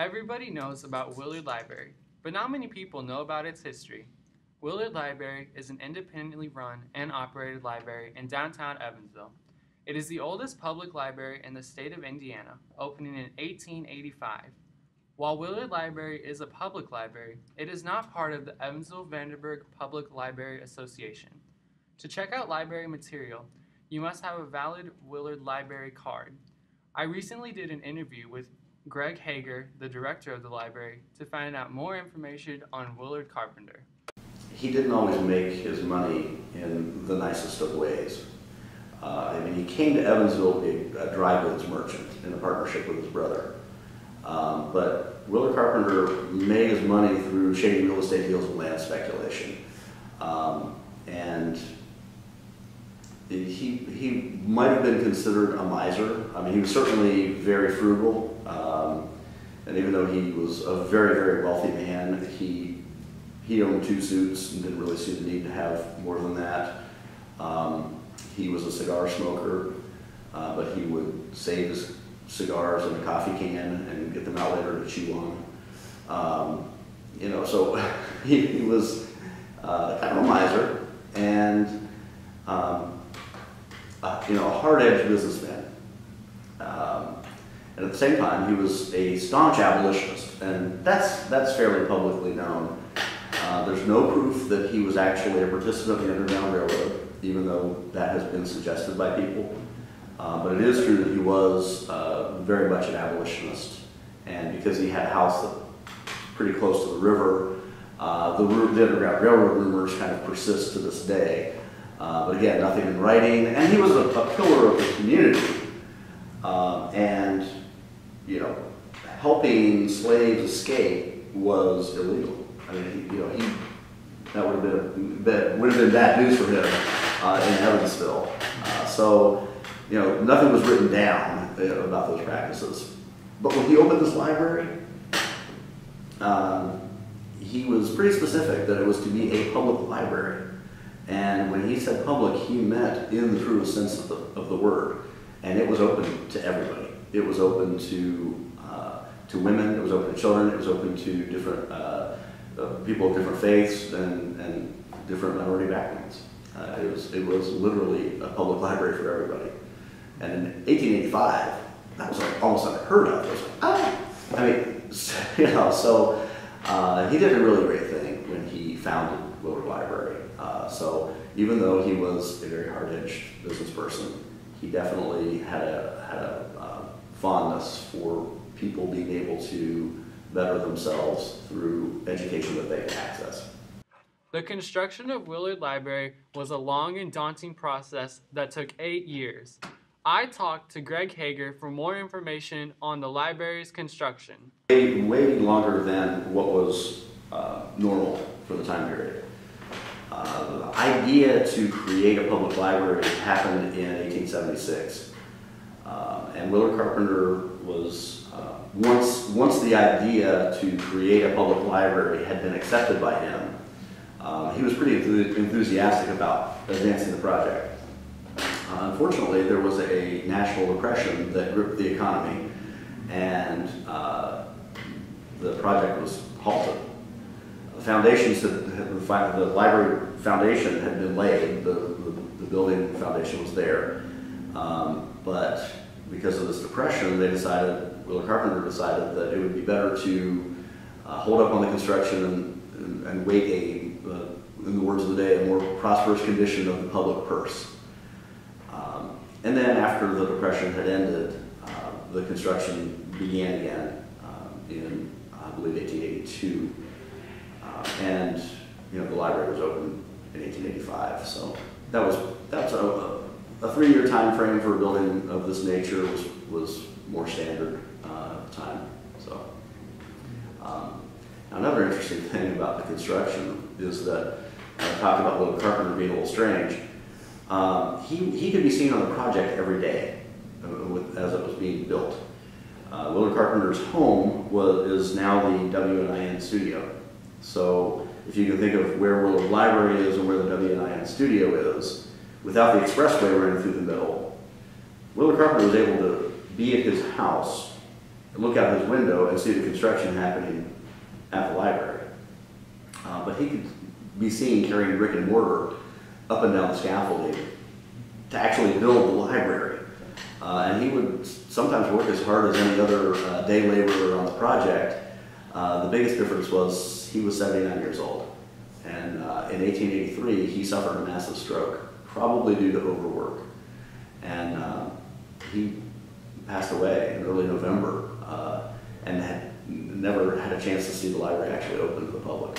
Everybody knows about Willard Library, but not many people know about its history. Willard Library is an independently run and operated library in downtown Evansville. It is the oldest public library in the state of Indiana, opening in 1885. While Willard Library is a public library, it is not part of the Evansville-Vanderburgh Public Library Association. To check out library material, you must have a valid Willard Library card. I recently did an interview with Greg Hager, the director of the library, to find out more information on Willard Carpenter. He didn't always make his money in the nicest of ways. He came to Evansville a dry goods merchant in a partnership with his brother. But Willard Carpenter made his money through shady real estate deals and land speculation. And he might have been considered a miser. He was certainly very frugal. And even though he was a very, very wealthy man, he owned 2 suits and didn't really see the need to have more than that. He was a cigar smoker, but he would save his cigars in a coffee can and get them out later to chew on. So he was kind of a miser and a hard-edged businessman. And at the same time, he was a staunch abolitionist, and that's fairly publicly known. There's no proof that he was actually a participant in the Underground Railroad, even though that has been suggested by people. But it is true that he was very much an abolitionist, and because he had a house that pretty close to the river, the Underground Railroad rumors kind of persist to this day. But again, nothing in writing, and he was a pillar of the community. And helping slaves escape was illegal. That would have been bad news for him in Evansville. So nothing was written down about those practices. But when he opened this library, he was pretty specific that it was to be a public library. And when he said public, he meant in the truest sense of the word. And it was open to everybody. It was open to women, it was open to children, it was open to different people of different faiths and different minority backgrounds. It was literally a public library for everybody. And in 1885, that was almost unheard of. It was like, so he did a really great thing when he founded Willard Library. So even though he was a very hard-edged business person, he definitely had a fondness for people being able to better themselves through education that they can access. The construction of Willard Library was a long and daunting process that took 8 years. I talked to Greg Hager for more information on the library's construction. Way longer than what was normal for the time period. The idea to create a public library happened in 1876. And Willard Carpenter was, once the idea to create a public library had been accepted by him, he was pretty enthusiastic about advancing the project. Unfortunately, there was a national depression that gripped the economy, and the project was halted. The library foundation had been laid, the building foundation was there, but because of this depression, Willard Carpenter decided that it would be better to hold up on the construction and wait in the words of the day, a more prosperous condition of the public purse. And then after the depression had ended, the construction began again in, I believe, 1882. And the library was opened in 1885. So that's a 3-year time frame for a building of this nature was more standard at the time. So another interesting thing about the construction is that I talked about Willard Carpenter being a little strange. He could be seen on the project every day as it was being built. Willard Carpenter's home is now the W&IN studio. So if you can think of where Willard Library is and where the W&IN studio is, without the expressway running through the middle, Willard Carpenter was able to be at his house look out his window and see the construction happening at the library. But he could be seen carrying brick and mortar up and down the scaffolding to actually build the library. And he would sometimes work as hard as any other day laborer on the project. The biggest difference was he was 79 years old. And in 1883, he suffered a massive stroke, probably due to overwork. And he passed away in early November and had never had a chance to see the library actually open to the public.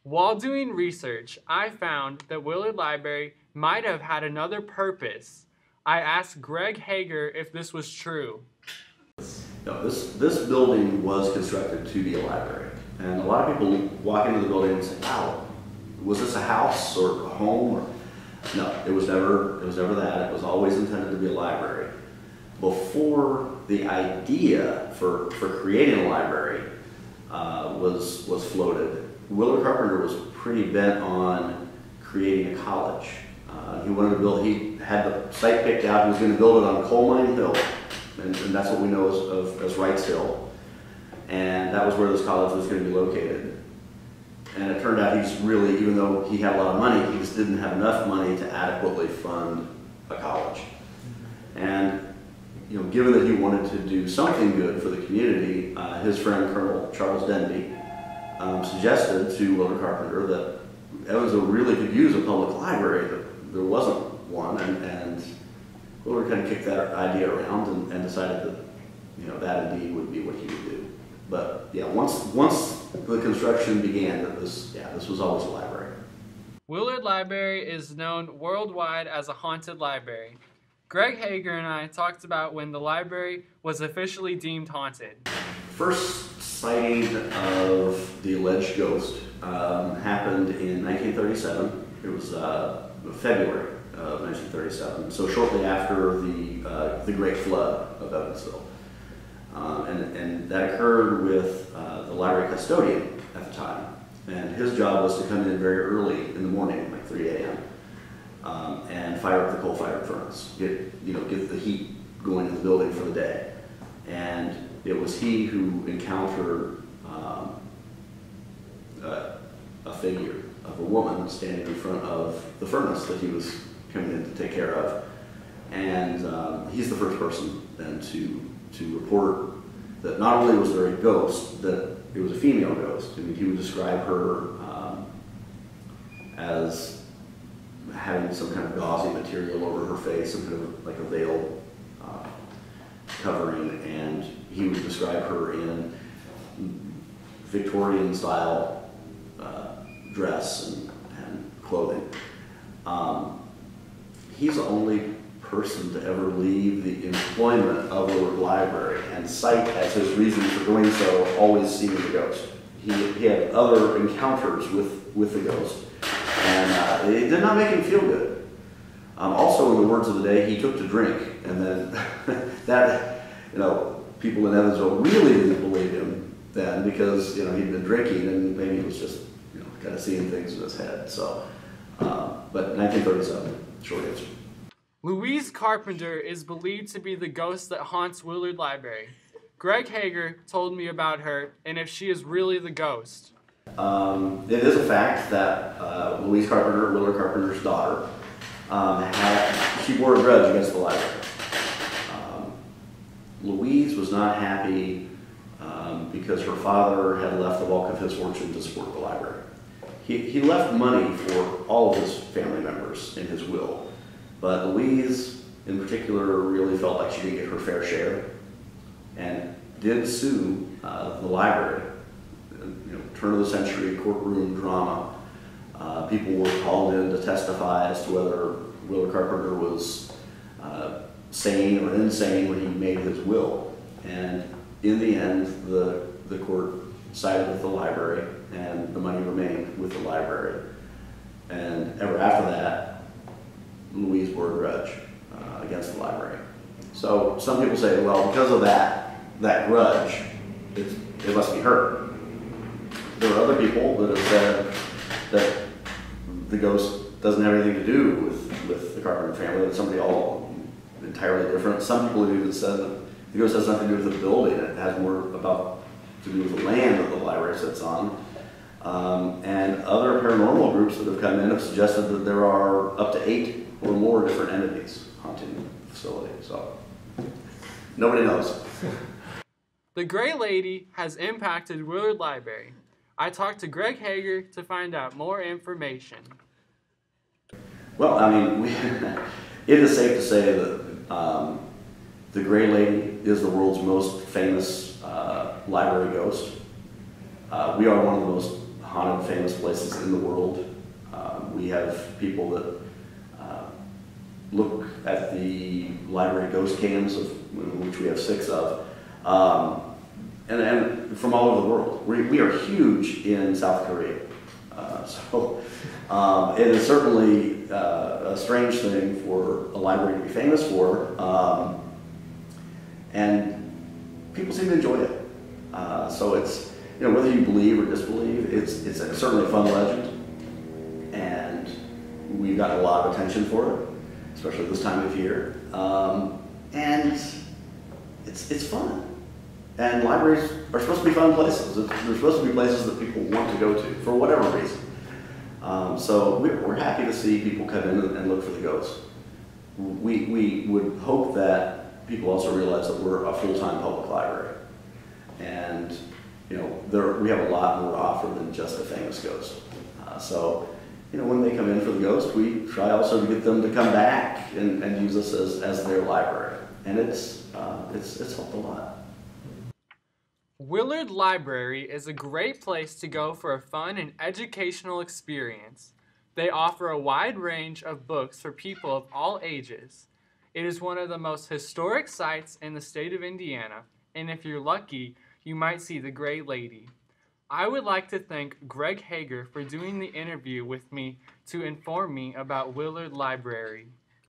While doing research, I found that Willard Library might have had another purpose. I asked Greg Hager if this was true. No, this building was constructed to be a library. And a lot of people walk into the building and say, wow, was this a house or a home? Or... No, it was never that. It was always intended to be a library. Before the idea for creating a library was floated, Willard Carpenter was pretty bent on creating a college. He wanted to build, he had the site picked out, he was going to build it on Coal Mine Hill, and that's what we know as Wrights Hill. And that was where this college was going to be located. And it turned out he's really, even though he had a lot of money, he just didn't have enough money to adequately fund a college. And you know, given that he wanted to do something good for the community, his friend Colonel Charles Denby suggested to Willard Carpenter that Evansville really could use a public library, that there wasn't one, and Willard kind of kicked that idea around and decided that, you know, that indeed would be what he would do. But yeah, once the construction began, this was always a library. Willard Library is known worldwide as a haunted library. Greg Hager and I talked about when the library was officially deemed haunted. First sighting of the alleged ghost happened in 1937. It was February of 1937, so shortly after the Great Flood of Evansville. And that occurred with the library custodian at the time. And his job was to come in very early in the morning, like 3 a.m., and fire up the coal-fired furnace, get the heat going in the building for the day. And it was he who encountered a figure of a woman standing in front of the furnace that he was coming in to take care of. And he's the first person then to report that not only was there a ghost, that it was a female ghost. I mean, he would describe her as having some kind of gauzy material over her face, some kind of like a veil covering, and he would describe her in Victorian style dress and clothing. He's the only person to ever leave the employment of Willard Library and cite as his reason for doing so always seeing the ghost. He had other encounters with the ghost, and it did not make him feel good. Also, in the words of the day, he took to drink, and then that, people in Evansville really didn't believe him then because, he'd been drinking and maybe he was just, kind of seeing things in his head. So, but 1937, short answer. Louise Carpenter is believed to be the ghost that haunts Willard Library. Greg Hager told me about her and if she is really the ghost. It is a fact that Louise Carpenter, Willard Carpenter's daughter, she bore a grudge against the library. Louise was not happy because her father had left the bulk of his fortune to support the library. He left money for all of his family members in his will, but Louise in particular really felt like she didn't get her fair share and did sue the library. Turn of the century courtroom drama. People were called in to testify as to whether Willard Carpenter was sane or insane when he made his will. And in the end, the court sided with the library and the money remained with the library. And ever after that, Louise bore a grudge against the library. So some people say, well, because of that grudge, it must be her. There are other people that have said that the ghost doesn't have anything to do with the Carpenter family, that somebody all entirely different. Some people have even said that The ghost has nothing to do with the building. It has more about to do with the land that the library sits on. And other paranormal groups that have come in have suggested that there are up to 8 or more different entities haunting the facility. So nobody knows. The Gray Lady has impacted Willard Library. I talked to Greg Hager to find out more information. Well, I mean, it is safe to say that the Gray Lady is the world's most famous library ghost. We are one of the most haunted, famous places in the world. We have people that look at the library ghost cams, of which we have 6 of, and from all over the world. We are huge in South Korea. So it is certainly a strange thing for a library to be famous for, and people seem to enjoy it. So it's, whether you believe or disbelieve, it's certainly a fun legend, and we've gotten a lot of attention for it, especially this time of year, and it's fun. And libraries are supposed to be fun places. They're supposed to be places that people want to go to for whatever reason. So we're happy to see people come in and look for the ghosts. We would hope that people also realize that we're a full-time public library. And we have a lot more to offer than just a famous ghost. So when they come in for the ghost, we try also to get them to come back and use us as their library. And it's helped a lot. Willard Library is a great place to go for a fun and educational experience. They offer a wide range of books for people of all ages. It is one of the most historic sites in the state of Indiana, and if you're lucky, you might see the Gray Lady. I would like to thank Greg Hager for doing the interview with me to inform me about Willard Library.